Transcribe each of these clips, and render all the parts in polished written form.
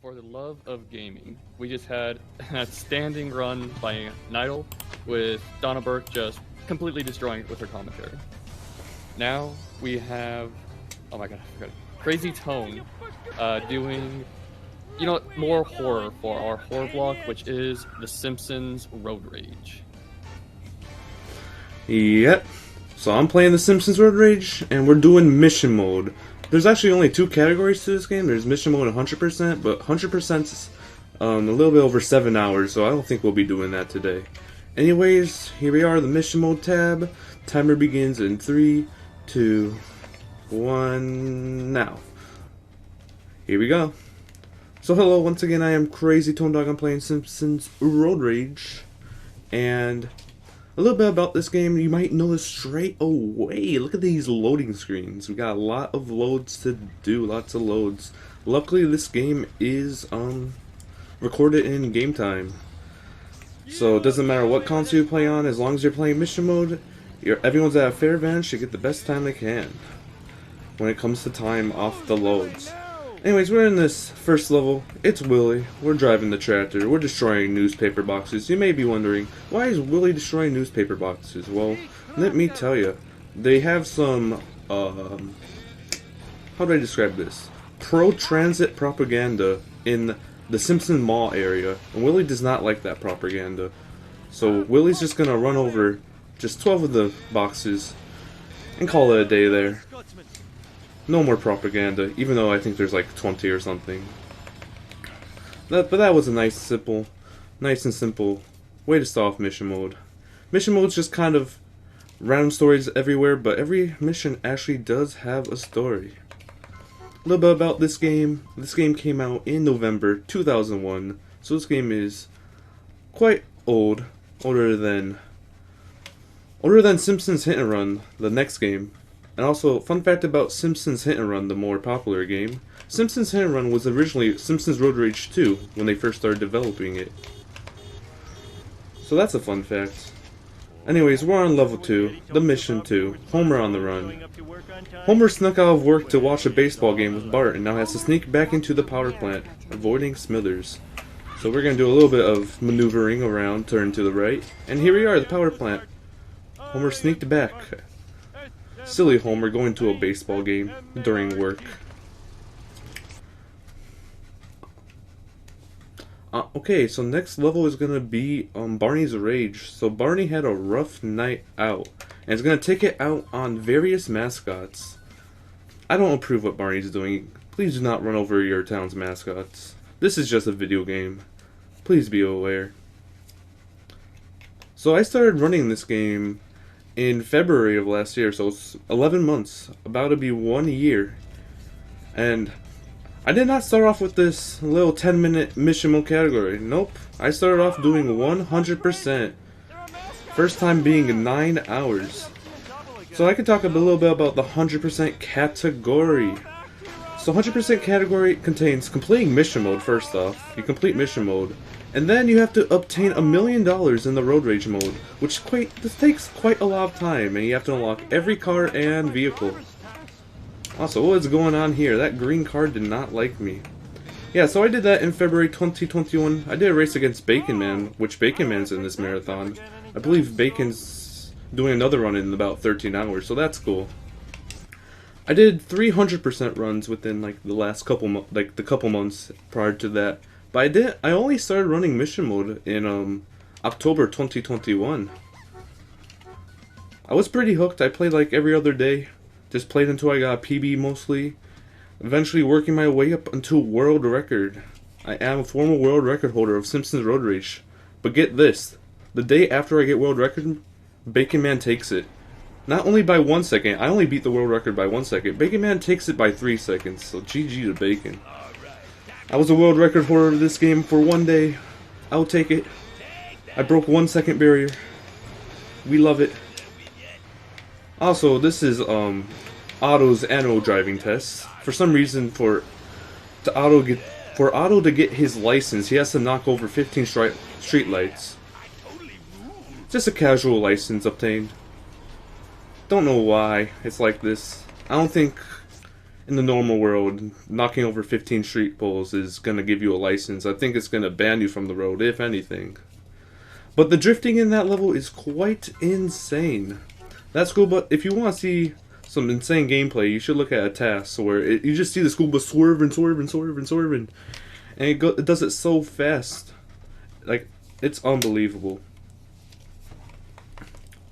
For the love of gaming. We just had a standing run by Nidal with Donna Burke just completely destroying it with her commentary. Now we have, oh my god, I forgot it. Crazy Tone doing, more horror for our horror block, which is The Simpsons Road Rage. Yep. So I'm playing The Simpsons Road Rage, and we're doing mission mode. There's actually only two categories to this game. There's mission mode and 100%, but 100% is a little bit over 7 hours, so I don't think we'll be doing that today. Anyways, here we are, the mission mode tab. Timer begins in 3, 2, 1, now. Here we go. So hello, once again, I am crazytonedog. I'm playing Simpsons Road Rage, and a little bit about this game, you might notice straight away. Look at these loading screens. We got a lot of loads to do, lots of loads. Luckily, this game is recorded in game time. So it doesn't matter what console you play on, as long as you're playing mission mode, everyone's at a fair advantage to get the best time they can when it comes to time off the loads. Anyways, we're in this first level. It's Willie. We're driving the tractor. We're destroying newspaper boxes. You may be wondering, why is Willie destroying newspaper boxes? Well, let me tell you. They have some, how do I describe this? Pro-transit propaganda in the Simpson Mall area. And Willie does not like that propaganda. So Willie's just gonna run over just 12 of the boxes and call it a day there. No more propaganda, even though I think there's like 20 or something. But that was a nice and simple way to start off mission mode. Mission mode's just kind of random stories everywhere, but every mission actually does have a story. A little bit about this game. This game came out in November 2001, so this game is quite old, older than Simpsons Hit and Run, the next game. And also, fun fact about Simpsons Hit and Run, the more popular game. Simpsons Hit and Run was originally Simpsons Road Rage 2 when they first started developing it. So that's a fun fact. Anyways, we're on level 2, the mission 2, Homer on the run. Homer snuck out of work to watch a baseball game with Bart and now has to sneak back into the power plant, avoiding Smithers. So we're going to do a little bit of maneuvering around, turn to the right, and here we are, the power plant. Homer sneaked back. Silly Homer going to a baseball game during work. Okay, so next level is gonna be Barney's Rage. So Barney had a rough night out, and is gonna take it out on various mascots. I don't approve what Barney's doing. Please do not run over your town's mascots. This is just a video game. Please be aware. So I started running this game in February of last year, so it's 11 months, about to be 1 year. And I did not start off with this little 10-minute mission mode category. Nope, I started off doing 100%. First time being 9 hours. So I can talk a little bit about the 100% category. So 100% category contains completing mission mode first off. You complete mission mode. And then you have to obtain $1 million in the Road Rage mode, which this takes quite a lot of time, and you have to unlock every car and vehicle. Also, what is going on here? That green car did not like me. Yeah, so I did that in February 2021. I did a race against Bacon Man, which Bacon Man's in this marathon. I believe Bacon's doing another run in about 13 hours, so that's cool. I did 300% runs within like the last couple months prior to that. But I only started running mission mode in October 2021. I was pretty hooked. I played like every other day. Just played until I got a PB mostly. Eventually working my way up until world record. I am a former world record holder of Simpsons Road Rage. But get this. The day after I get world record, Bacon Man takes it. Not only by 1 second. I only beat the world record by 1 second. Bacon Man takes it by 3 seconds. So GG to Bacon. I was a world record holder of this game for 1 day. I'll take it. I broke 1 second barrier. We love it. Also, this is Otto's annual driving test. For some reason, for Otto to get his license, he has to knock over 15 street lights. Just a casual license obtained. Don't know why it's like this. I don't think in the normal world, knocking over 15 street poles is going to give you a license. I think it's going to ban you from the road, if anything. But the drifting in that level is quite insane. That school bus, if you want to see some insane gameplay, you should look at a task where you just see the school bus swerving, and it does it so fast. Like, it's unbelievable.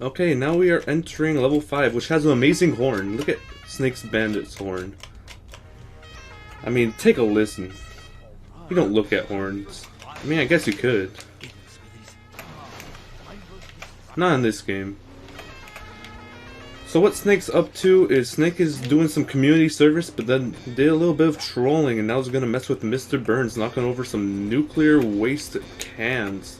Okay, now we are entering level 5, which has an amazing horn. Look at Snake's Bandit's horn. I mean, take a listen. You don't look at horns. I mean, I guess you could. Not in this game. So what Snake's up to is Snake is doing some community service, but then did a little bit of trolling, and now he's gonna mess with Mr. Burns, knocking over some nuclear waste cans.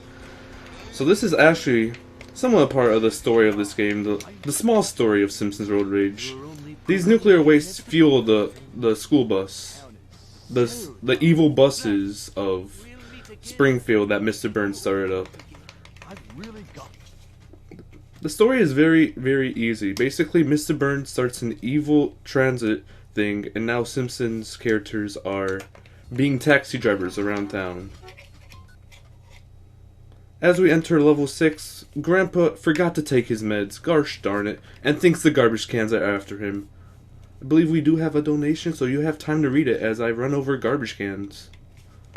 So this is actually somewhat a part of the story of this game, the small story of Simpsons Road Rage. These nuclear wastes fuel the school bus, the evil buses of Springfield that Mr. Burns started up. The story is very, very easy. Basically, Mr. Burns starts an evil transit thing, and now Simpsons characters are being taxi drivers around town. As we enter level 6, Grandpa forgot to take his meds, gosh darn it, and thinks the garbage cans are after him. I believe we do have a donation, so you have time to read it as I run over garbage cans.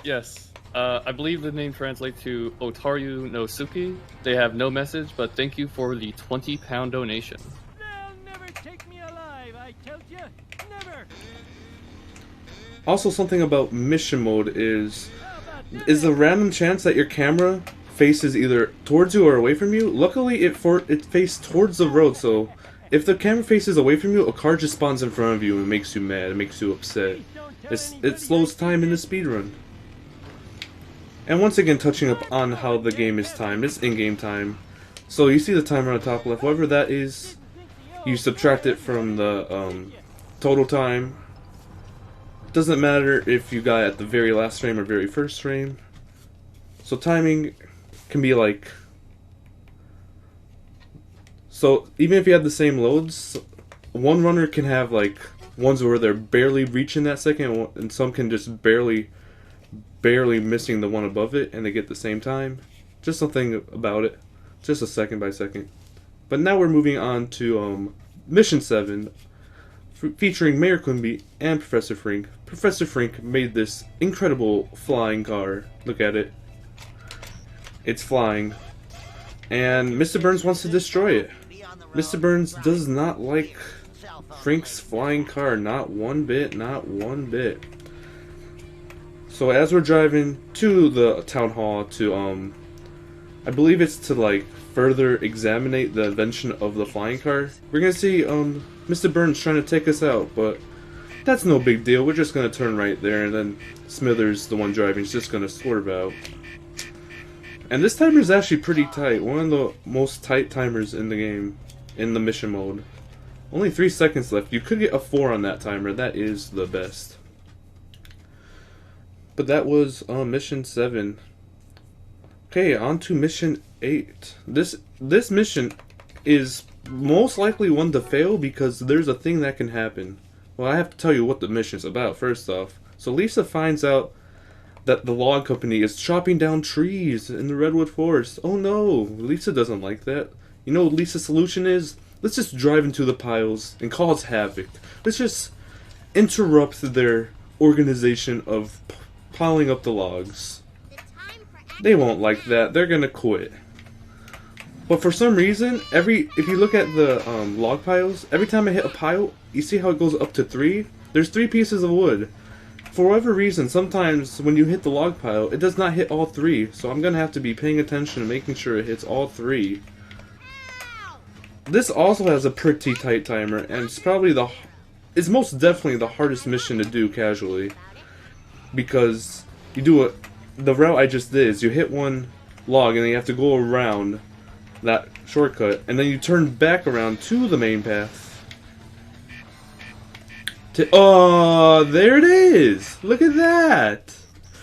Yes. I believe the name translates to Otaru no Suki. They have no message, but thank you for the £20 donation. They'll never take me alive, I tell you. Never. Also, something about mission mode is the random chance that your camera faces either towards you or away from you. Luckily, it faced towards the road, so if the camera faces away from you, a car just spawns in front of you and makes you mad, it makes you upset. It slows time in the speedrun. And once again, touching up on how the game is timed, it's in-game time. So you see the timer on the top left, whatever that is, you subtract it from the total time. Doesn't matter if you got it at the very last frame or very first frame. So timing can be like... So even if you have the same loads, one runner can have like ones where they're barely reaching that second, and some can just barely missing the one above it, and they get the same time. Just something about it, just a second by second. But now we're moving on to Mission 7, featuring Mayor Quimby and Professor Frink. Professor Frink made this incredible flying car. Look at it. It's flying. And Mr. Burns wants to destroy it. Mr. Burns does not like Frink's flying car, not one bit, not one bit. So as we're driving to the town hall to, I believe it's to like further examine the invention of the flying car, we're gonna see Mr. Burns trying to take us out, but that's no big deal. We're just gonna turn right there, and then Smithers, the one driving, is just gonna swerve out. And this timer is actually pretty tight. One of the most tight timers in the game, in the mission mode. Only 3 seconds left. You could get a 4 on that timer. That is the best. But that was mission 7. Okay, on to mission 8. This mission is most likely one to fail because there's a thing that can happen. Well, I have to tell you what the mission's about first off. So Lisa finds out that the log company is chopping down trees in the redwood forest. Oh no, Lisa doesn't like that. You know what Lisa's solution is? Let's just drive into the piles and cause havoc. Let's just interrupt their organization of piling up the logs. They won't like that. They're gonna quit. But for some reason, if you look at the log piles, every time I hit a pile, you see how it goes up to 3? There's 3 pieces of wood. For whatever reason, sometimes when you hit the log pile, it does not hit all 3. So I'm gonna have to be paying attention and making sure it hits all 3. This also has a pretty tight timer, and it's most definitely the hardest mission to do casually. Because you do the route I just did is you hit one log and then you have to go around that shortcut, and then you turn back around to the main path. Oh, there it is! Look at that!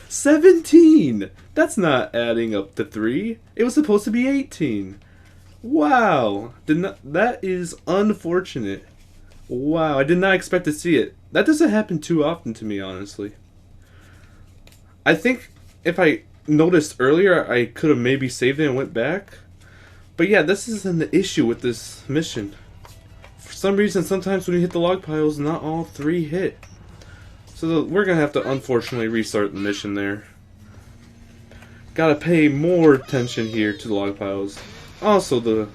17! That's not adding up to 3. It was supposed to be 18. Wow! That is unfortunate. Wow, I did not expect to see it. That doesn't happen too often to me, honestly. I think if I noticed earlier, I could have maybe saved it and went back. But yeah, this is an issue with this mission. For some reason, sometimes when you hit the log piles, not all 3 hit. So we're gonna have to unfortunately restart the mission there. Gotta pay more attention here to the log piles. Also, the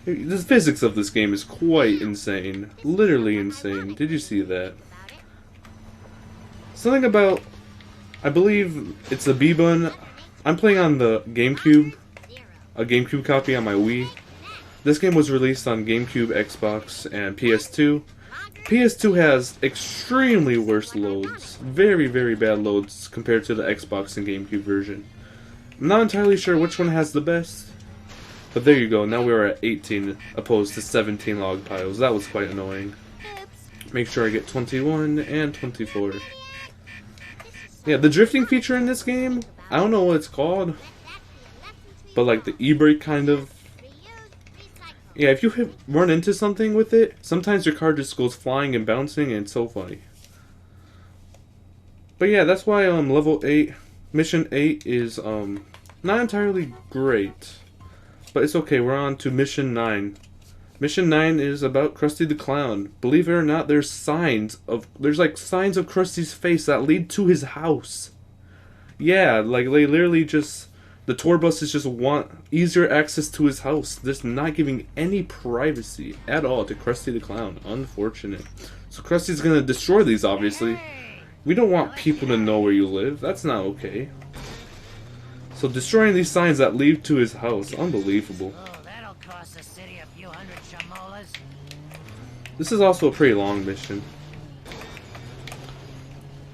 physics of this game is quite insane. Literally insane. Did you see that? Something about, I believe it's a B-bun. I'm playing on the GameCube. A GameCube copy on my Wii. This game was released on GameCube, Xbox, and PS2. PS2 has extremely worse loads. Very, very bad loads compared to the Xbox and GameCube version. I'm not entirely sure which one has the best. But there you go, now we are at 18 opposed to 17 log piles. That was quite annoying. Make sure I get 21 and 24. Yeah, the drifting feature in this game, I don't know what it's called. But like the e-brake kind of. Yeah, if you run into something with it, sometimes your car just goes flying and bouncing, and it's so funny. But yeah, that's why level 8, mission 8 is not entirely great. But it's okay, we're on to mission 9. Mission 9 is about Krusty the Clown. Believe it or not, there's like signs of Krusty's face that lead to his house. Yeah, like they literally just, the tour buses just want easier access to his house. This not giving any privacy at all to Krusty the Clown. Unfortunate. So Krusty's gonna destroy these, obviously. We don't want people to know where you live. That's not okay. So destroying these signs that lead to his house. Unbelievable. Oh, that'll cost the city a few hundred chamolas. This is also a pretty long mission.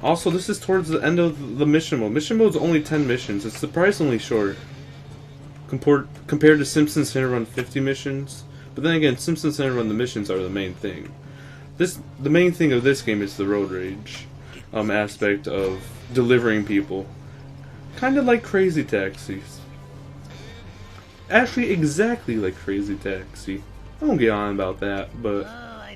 Also, this is towards the end of the mission mode. Mission mode is only 10 missions. It's surprisingly short. Compared to Simpsons Hit and Run 50 missions. But then again, Simpsons Hit and Run, the missions are the main thing. The main thing of this game is the road rage aspect of delivering people. Kind of like Crazy Taxis. Actually, exactly like Crazy Taxi. I won't get on about that, but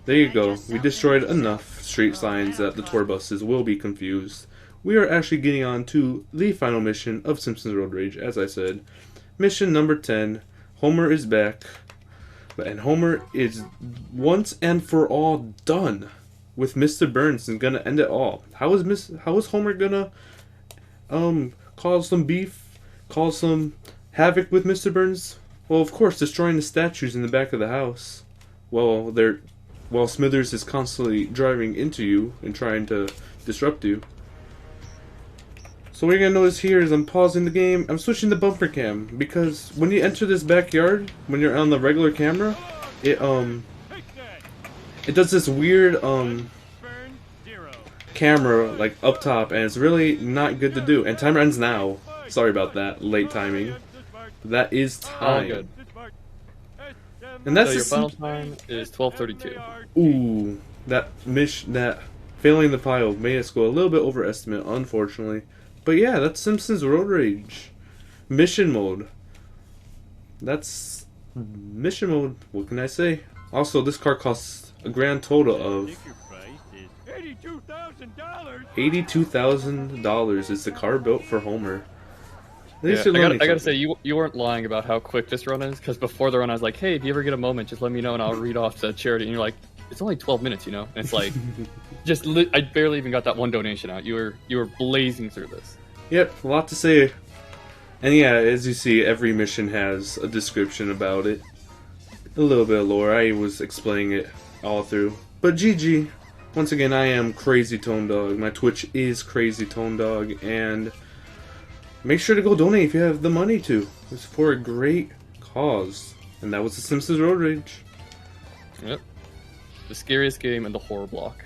there you go. We destroyed enough street signs that the tour buses will be confused. We are actually getting on to the final mission of Simpsons Road Rage, as I said. Mission number 10. Homer is back. And Homer is once and for all done with Mr. Burns and gonna end it all. How is Homer gonna cause some beef, cause some havoc with Mr. Burns? Well, of course, destroying the statues in the back of the house. While Smithers is constantly driving into you and trying to disrupt you. So what you're gonna notice here is I'm pausing the game. I'm switching to bumper cam because when you enter this backyard, when you're on the regular camera, it does this weird camera like up top, and it's really not good to do. And timer ends now. Sorry about that, late timing. That is time. Good. And that's so your final time is 12:32. Ooh, that failing the pile made us go a little bit over estimate, unfortunately. But yeah, that's Simpsons Road Rage. Mission mode. That's mission mode. What can I say? Also, this car costs a grand total of $82,000. Is the car built for Homer? Yeah, I gotta say, you weren't lying about how quick this run is, because before the run I was like, hey, if you ever get a moment, just let me know and I'll read off the charity. And you're like, it's only 12 minutes, you know? And it's like, I barely even got that one donation out. You were blazing through this. Yep, a lot to say. And yeah, as you see, every mission has a description about it. A little bit of lore. I was explaining it all through. But GG. Once again, I am crazytonedog. My Twitch is crazytonedog, and make sure to go donate if you have the money to. It's for a great cause. And that was the Simpsons Road Rage. Yep. The scariest game in the horror block.